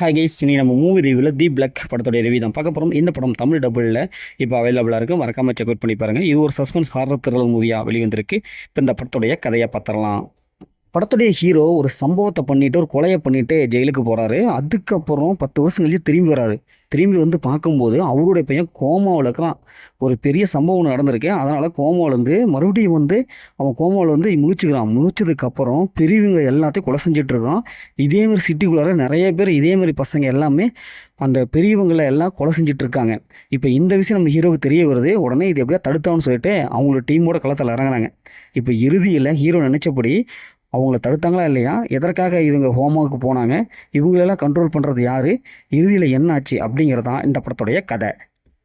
Hi guys, இனி நம்ம movie ரிவ்யூவில் தி பிளாக் படத்தோடைய ரிவ்யூ தான் பார்க்க போகிறோம். இந்த படம் தமிழ் டபுளில் இப்போ அவைலபிளாக இருக்குது. மறக்காமல் செக் அவுட் பண்ணி பாருங்கள். இது ஒரு சஸ்பென்ஸ் ஹாரர் த்ரில்லர் மூவியாக வெளிவந்திருக்கு. இப்போ இந்த படத்துடைய கதையை பார்த்துடலாம். படத்துடைய ஹீரோ ஒரு சம்பவத்தை பண்ணிவிட்டு ஒரு கொலையை பண்ணிவிட்டு ஜெயிலுக்கு போகிறாரு. அதுக்கப்புறம் 10 வருஷம் கழிச்சு திரும்பி வராரு. திரும்பி வந்து பார்க்கும்போது அவருடைய பையன் கோமாவில் இருக்கிறான். ஒரு பெரிய சம்பவம் நடந்திருக்கு. அதனால் கோமாவிலேருந்து மறுபடியும் வந்து அவன் கோமாவில் வந்து முழிச்சுக்கிறான். முழிச்சதுக்கப்புறம் பெரியவங்க எல்லாத்தையும் கொலை செஞ்சிட்ருக்கான். இதேமாதிரி சிட்டிக்குள்ளார நிறைய பேர் இதேமாதிரி பசங்க எல்லாமே அந்த பெரியவங்களை எல்லாம் கொலை செஞ்சிட்ருக்காங்க. இப்போ இந்த விஷயம் நம்ம ஹீரோவுக்கு தெரிய வருது. உடனே இது எப்படியா தடுத்தான்னு சொல்லிட்டு அவங்களோட டீமோட களத்தில் இறங்குறாங்க. இப்போ இறுதியில் ஹீரோ நினச்சபடி அவங்கள தடுத்தாங்களா இல்லையா, எதற்காக இவங்க ஹோமாவுக்கு போனாங்க, இவங்களெல்லாம் கண்ட்ரோல் பண்ணுறது யார், இறுதியில் என்ன ஆச்சு அப்படிங்கிறது தான் இந்த படத்துடைய கதை.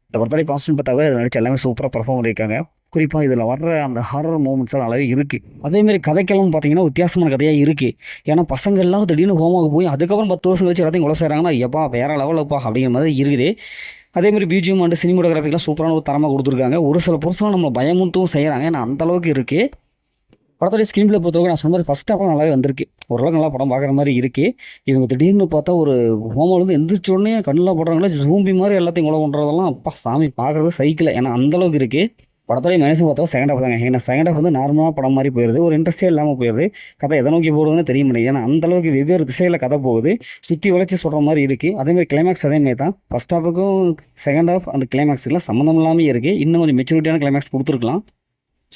இந்த படத்துடைய பாசிட்டிவ் பார்த்தாவே இதில் நடிச்சு எல்லாமே சூப்பராக பர்ஃபார்ம் பண்ணியிருக்காங்க. குறிப்பாக இதில் வர்ற அந்த ஹாரர் மூமெண்ட்ஸ் அளவே இருக்குது. அதேமாரி கதைக்கெல்லாம் பார்த்தீங்கன்னா வித்தியாசமான கதையாக இருக்குது. ஏன்னா பசங்க எல்லாம் திடீர்னு ஹோமாவுக்கு போய் அதுக்கப்புறம் 10 வருஷம் கழிச்சு எல்லாத்தையும் கொலை செய்கிறாங்கன்னா எப்பா வேறு லெவலுப்பா அப்படிங்கிற மாதிரி இருக்குது. அதேமாதிரி பிஜிஎம் அண்ட் சினிமோட்டோகிராஃபிக்கெலாம் சூப்பரான ஒரு தரமாக கொடுத்துருக்காங்க. ஒரு சில பொருட்களும் நம்ம பயமுறுத்தவும் செய்கிறாங்க. ஏன்னா அந்தளவுக்கு இருக்குது. படத்துடைய ஸ்க்ரீன் பிளே பொறுத்தவரைக்கும் நான் சொன்ன மாதிரி ஃபஸ்ட் ஹாஃப் நல்லாவே வந்திருக்கு. ஓரளவுக்கு நல்லா படம் பார்க்குற மாதிரி இருக்குது. இவங்க திடீர்னு பார்த்தா ஒரு ஹோமாவிலேருந்து எந்திரிச்ச உடனே கண்ணெலாம் போடுறாங்களே ஜூம்பி மாதிரி எல்லாத்தையும் கொலை பண்ணுறதெல்லாம் அப்பா சாமி பார்க்குறது சைக்கிள். ஏன்னா அந்தளவுக்கு இருக்குது. படத்துடைய மைனஸும் பார்த்தா செகண்ட் ஹாஃப் தாங்க. ஏன்னா செகண்ட் ஹாஃப் வந்து நார்மலாக படம் மாதிரி போயிடுது. ஒரு இன்ட்ரெஸ்டே இல்லாமல் போயிடுது. கதை எதை நோக்கி போடுறதுன்னு தெரிய மாட்டேங்குது. ஏன்னா அந்தளவுக்கு வெவ்வேறு திசையில் கதை போகுது. சுற்றி உழைச்சி சொல்கிற மாதிரி இருக்குது. அதேமாதிரி கிளைமேக்ஸ் அதேமாதிரி தான். ஃபஸ்ட் ஹாஃபுக்கும் செகண்ட் ஹாஃப் அந்த கிளைமேக்ஸுக்குலாம் சம்மந்தம் இல்லாமல் இருக்குது. இன்னும் கொஞ்சம் மெச்சூரிட்டியான கிளைமேக்ஸ் கொடுத்துருக்கலாம்.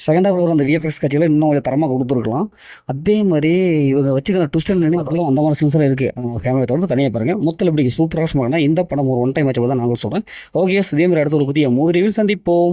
செகண்ட் ஹாஃப் வர அந்த விஎஃப்எக்ஸ் காட்சியில் இன்னும் கொஞ்சம் தரமாக கொடுத்துருக்கலாம். அதே மாதிரி இவங்க வச்சுக்கிற ட்விஸ்ட் அண்ட் அதெல்லாம் அந்த மாதிரி சின்ஸில் இருக்குது. ஃபேமிலியை தொடர்ந்து தனியாக பாருங்கள். மொத்தம் இப்படி சூப்பராக சொன்னாங்கன்னா இந்த படம் ஒரு ஒன் டைம் வச்சு தான் நாங்கள் சொல்கிறேன். ஓகே, இதே மாதிரி அடுத்த ஒரு புதிய மூவி ரிவ்யூ சந்திப்போம்.